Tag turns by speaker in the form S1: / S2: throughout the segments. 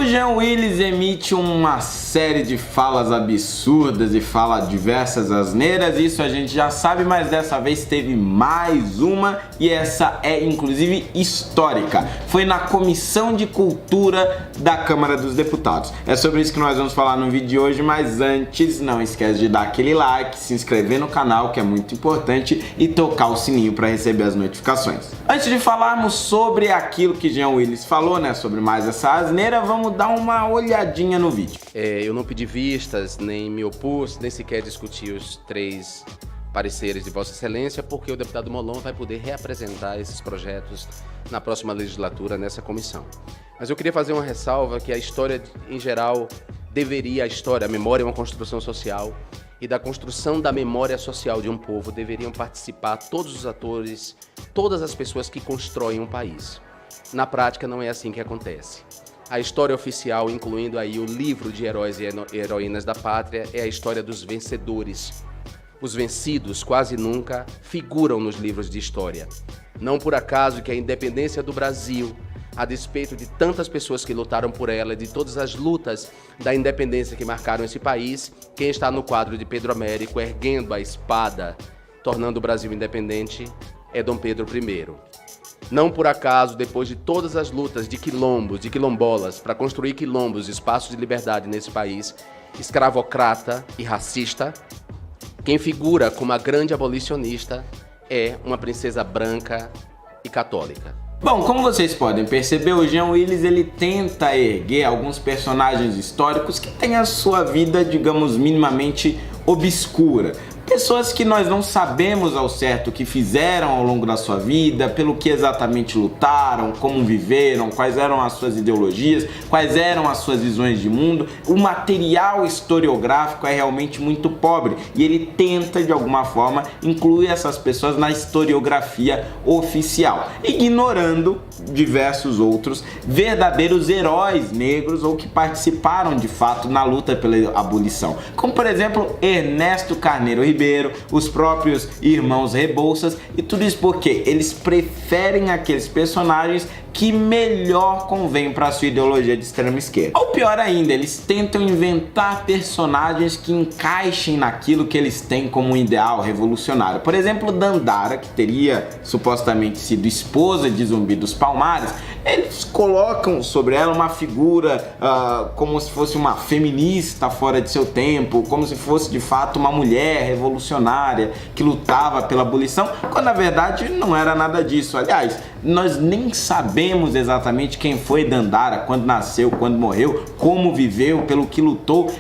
S1: O Jean Willis emite uma série de falas absurdas e fala diversas asneiras, isso a gente já sabe, mas dessa vez teve mais uma e essa é inclusive histórica. Foi na Comissão de Cultura da Câmara dos Deputados. É sobre isso que nós vamos falar no vídeo de hoje, mas antes não esquece de dar aquele like, se inscrever no canal, que é muito importante, e tocar o sininho para receber as notificações. Antes de falarmos sobre aquilo que Jean Willis falou, né, sobre mais essa asneira, vamos dar uma olhadinha no vídeo.
S2: Eu não pedi vistas, nem me opus, nem sequer discuti os 3 pareceres de Vossa Excelência, porque o deputado Molon vai poder reapresentar esses projetos na próxima legislatura nessa comissão. Mas eu queria fazer uma ressalva que a história, em geral, a memória é uma construção social, e da construção da memória social de um povo deveriam participar todos os atores, todas as pessoas que constroem um país. Na prática, não é assim que acontece. A história oficial, incluindo aí o livro de heróis e heroínas da pátria, é a história dos vencedores. Os vencidos quase nunca figuram nos livros de história. Não por acaso que a independência do Brasil, a despeito de tantas pessoas que lutaram por ela, de todas as lutas da independência que marcaram esse país, quem está no quadro de Pedro Américo erguendo a espada, tornando o Brasil independente, é Dom Pedro I. Não por acaso, depois de todas as lutas de quilombos, de quilombolas, para construir quilombos, espaços de liberdade nesse país, escravocrata e racista, quem figura como a grande abolicionista é uma princesa branca e católica.
S1: Bom, como vocês podem perceber, o Jean Willis ele tenta erguer alguns personagens históricos que têm a sua vida, digamos, minimamente obscura. Pessoas que nós não sabemos ao certo o que fizeram ao longo da sua vida, pelo que exatamente lutaram, como viveram, quais eram as suas ideologias, quais eram as suas visões de mundo. O material historiográfico é realmente muito pobre e ele tenta de alguma forma incluir essas pessoas na historiografia oficial, ignorando diversos outros verdadeiros heróis negros ou que participaram de fato na luta pela abolição, como por exemplo Ernesto Carneiro Ribeiro, os próprios irmãos Rebouças, e tudo isso porque eles preferem aqueles personagens que melhor convém para a sua ideologia de extrema esquerda. Ou pior ainda, eles tentam inventar personagens que encaixem naquilo que eles têm como um ideal revolucionário. Por exemplo, Dandara, que teria supostamente sido esposa de Zumbi dos Palmares, eles colocam sobre ela uma figura como se fosse uma feminista fora de seu tempo, como se fosse de fato uma mulher revolucionária que lutava pela abolição, quando na verdade não era nada disso. Aliás, nós nem sabemos exatamente quem foi Dandara, quando nasceu, quando morreu, como viveu, pelo que lutou.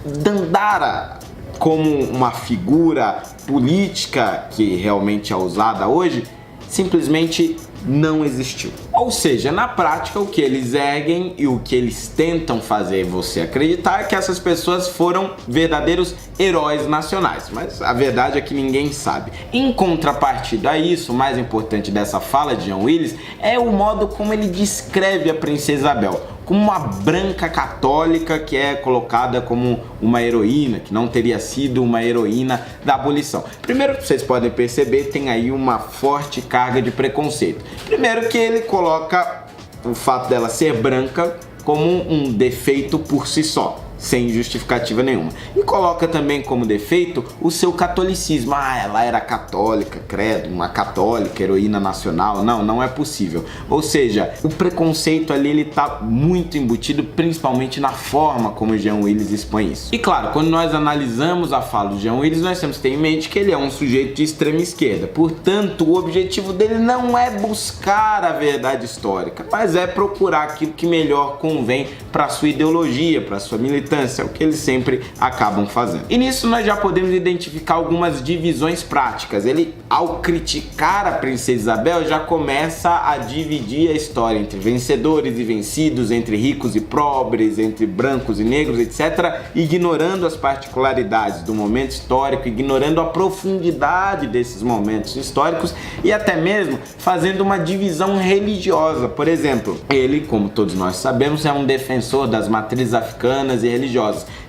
S1: Dandara, como uma figura política que realmente é usada hoje, simplesmente não existiu. Ou seja, na prática, o que eles erguem e o que eles tentam fazer você acreditar é que essas pessoas foram verdadeiros heróis nacionais, mas a verdade é que ninguém sabe. Em contrapartida a isso, o mais importante dessa fala de Jean Willis é o modo como ele descreve a princesa Isabel, como uma branca católica que é colocada como uma heroína, que não teria sido uma heroína da abolição. Primeiro, vocês podem perceber, tem aí uma forte carga de preconceito. Primeiro que ele coloca o fato dela ser branca como um defeito por si só, sem justificativa nenhuma. E coloca também como defeito o seu catolicismo. Ela era católica, credo, uma católica, heroína nacional. Não, não é possível. Ou seja, o preconceito ali ele tá muito embutido, principalmente na forma como o Jean Willis expõe isso. E claro, quando nós analisamos a fala do Jean Willis, nós temos que ter em mente que ele é um sujeito de extrema esquerda. Portanto, o objetivo dele não é buscar a verdade histórica, mas é procurar aquilo que melhor convém para sua ideologia, para sua militância. É o que eles sempre acabam fazendo. E nisso nós já podemos identificar algumas divisões práticas. Ele, ao criticar a princesa Isabel, já começa a dividir a história entre vencedores e vencidos, entre ricos e pobres, entre brancos e negros, etc., ignorando as particularidades do momento histórico, ignorando a profundidade desses momentos históricos e até mesmo fazendo uma divisão religiosa. Por exemplo, ele, como todos nós sabemos, é um defensor das matrizes africanas e religiosas.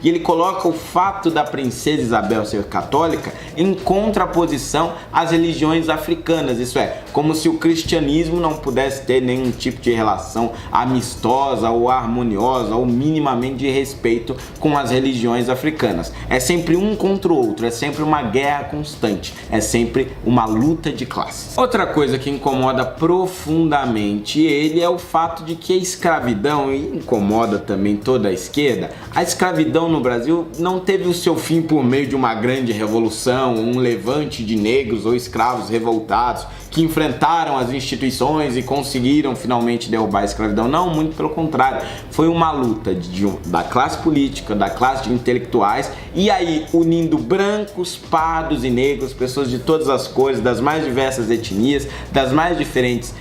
S1: E ele coloca o fato da princesa Isabel ser católica em contraposição às religiões africanas, isso é, como se o cristianismo não pudesse ter nenhum tipo de relação amistosa ou harmoniosa ou minimamente de respeito com as religiões africanas. É sempre um contra o outro, é sempre uma guerra constante, é sempre uma luta de classes. Outra coisa que incomoda profundamente ele é o fato de que a escravidão, e incomoda também toda a esquerda, a escravidão no Brasil não teve o seu fim por meio de uma grande revolução, um levante de negros ou escravos revoltados que enfrentaram as instituições e conseguiram finalmente derrubar a escravidão. Não, muito pelo contrário. Foi uma luta da classe política, da classe de intelectuais, e aí unindo brancos, pardos e negros, pessoas de todas as cores, das mais diversas etnias, das mais diferentes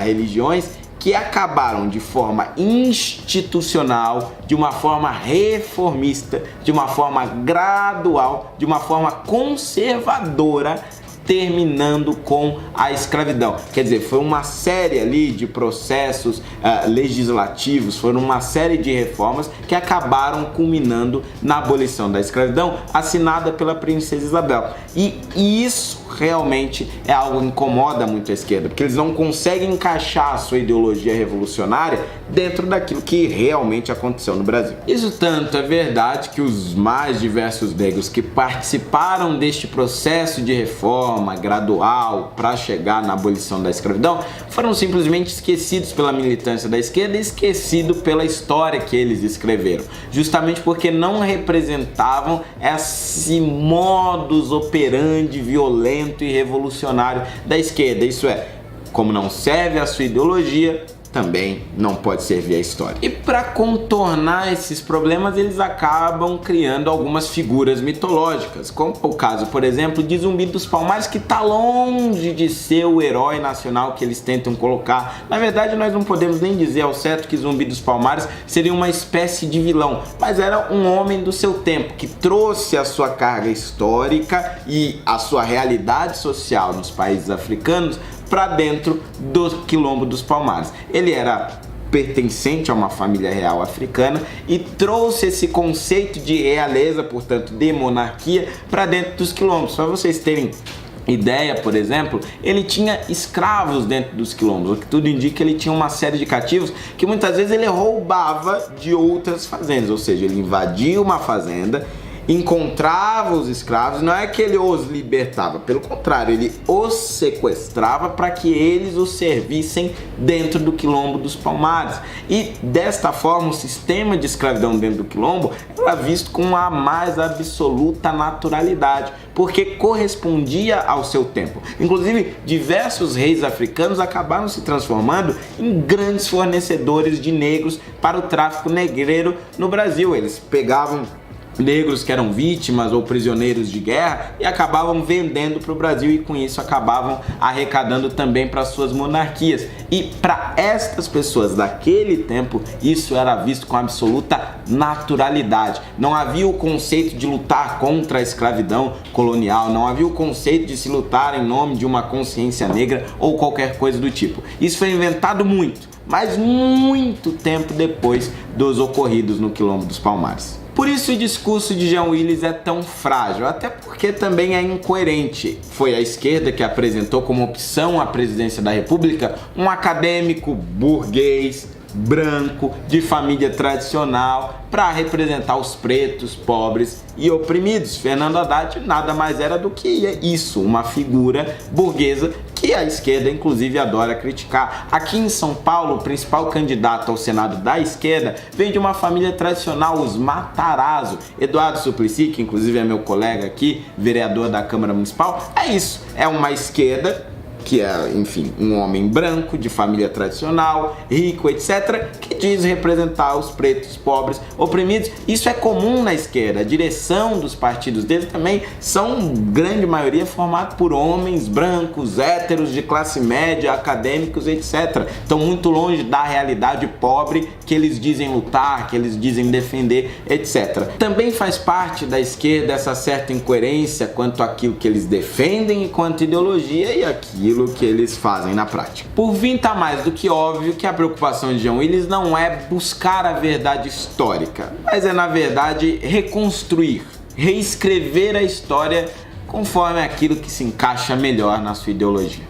S1: religiões, que acabaram de forma institucional, de uma forma reformista, de uma forma gradual, de uma forma conservadora, terminando com a escravidão. Quer dizer, foi uma série ali de processos legislativos, foram uma série de reformas que acabaram culminando na abolição da escravidão, assinada pela Princesa Isabel. E isso realmente é algo que incomoda muito a esquerda, porque eles não conseguem encaixar a sua ideologia revolucionária dentro daquilo que realmente aconteceu no Brasil. Isso tanto é verdade que os mais diversos negros que participaram deste processo de reforma gradual para chegar na abolição da escravidão foram simplesmente esquecidos pela militância da esquerda e esquecidos pela história que eles escreveram, justamente porque não representavam esse modus operandi violento e revolucionário da esquerda. Isso é, como não serve a sua ideologia, também não pode servir a história. E para contornar esses problemas, eles acabam criando algumas figuras mitológicas, como o caso, por exemplo, de Zumbi dos Palmares, que está longe de ser o herói nacional que eles tentam colocar. Na verdade, nós não podemos nem dizer ao certo que Zumbi dos Palmares seria uma espécie de vilão, mas era um homem do seu tempo, que trouxe a sua carga histórica e a sua realidade social nos países africanos para dentro do Quilombo dos Palmares. Ele era pertencente a uma família real africana e trouxe esse conceito de realeza, portanto de monarquia, para dentro dos quilombos. Para vocês terem ideia, por exemplo, ele tinha escravos dentro dos quilombos, o que tudo indica que ele tinha uma série de cativos que muitas vezes ele roubava de outras fazendas, ou seja, ele invadia uma fazenda, encontrava os escravos, não é que ele os libertava, pelo contrário, ele os sequestrava para que eles os servissem dentro do Quilombo dos Palmares. E desta forma, o sistema de escravidão dentro do Quilombo era visto com a mais absoluta naturalidade, porque correspondia ao seu tempo. Inclusive, diversos reis africanos acabaram se transformando em grandes fornecedores de negros para o tráfico negreiro no Brasil. Eles pegavam negros que eram vítimas ou prisioneiros de guerra e acabavam vendendo para o Brasil e com isso acabavam arrecadando também para suas monarquias. E para estas pessoas daquele tempo isso era visto com absoluta naturalidade. Não havia o conceito de lutar contra a escravidão colonial, não havia o conceito de se lutar em nome de uma consciência negra ou qualquer coisa do tipo. Isso foi inventado mas muito tempo depois dos ocorridos no Quilombo dos Palmares. Por isso o discurso de Jean Willis é tão frágil, até porque também é incoerente. Foi a esquerda que apresentou como opção à presidência da República um acadêmico burguês, branco, de família tradicional, para representar os pretos, pobres e oprimidos. Fernando Haddad nada mais era do que isso, uma figura burguesa que a esquerda inclusive adora criticar. Aqui em São Paulo, o principal candidato ao Senado da esquerda vem de uma família tradicional, os Matarazzo. Eduardo Suplicy, que inclusive é meu colega aqui, vereador da Câmara Municipal, é isso, é uma esquerda que é, enfim, um homem branco, de família tradicional, rico, etc., que diz representar os pretos, pobres, oprimidos. Isso é comum na esquerda. A direção dos partidos dele também são, grande maioria, formado por homens brancos, héteros, de classe média, acadêmicos, etc. Estão muito longe da realidade pobre que eles dizem lutar, que eles dizem defender, etc. Também faz parte da esquerda essa certa incoerência quanto àquilo que eles defendem enquanto ideologia e aquilo que eles fazem na prática. Por fim, tá mais do que óbvio que a preocupação de Jean Willis não é buscar a verdade histórica, mas é, na verdade, reconstruir, reescrever a história conforme aquilo que se encaixa melhor na sua ideologia.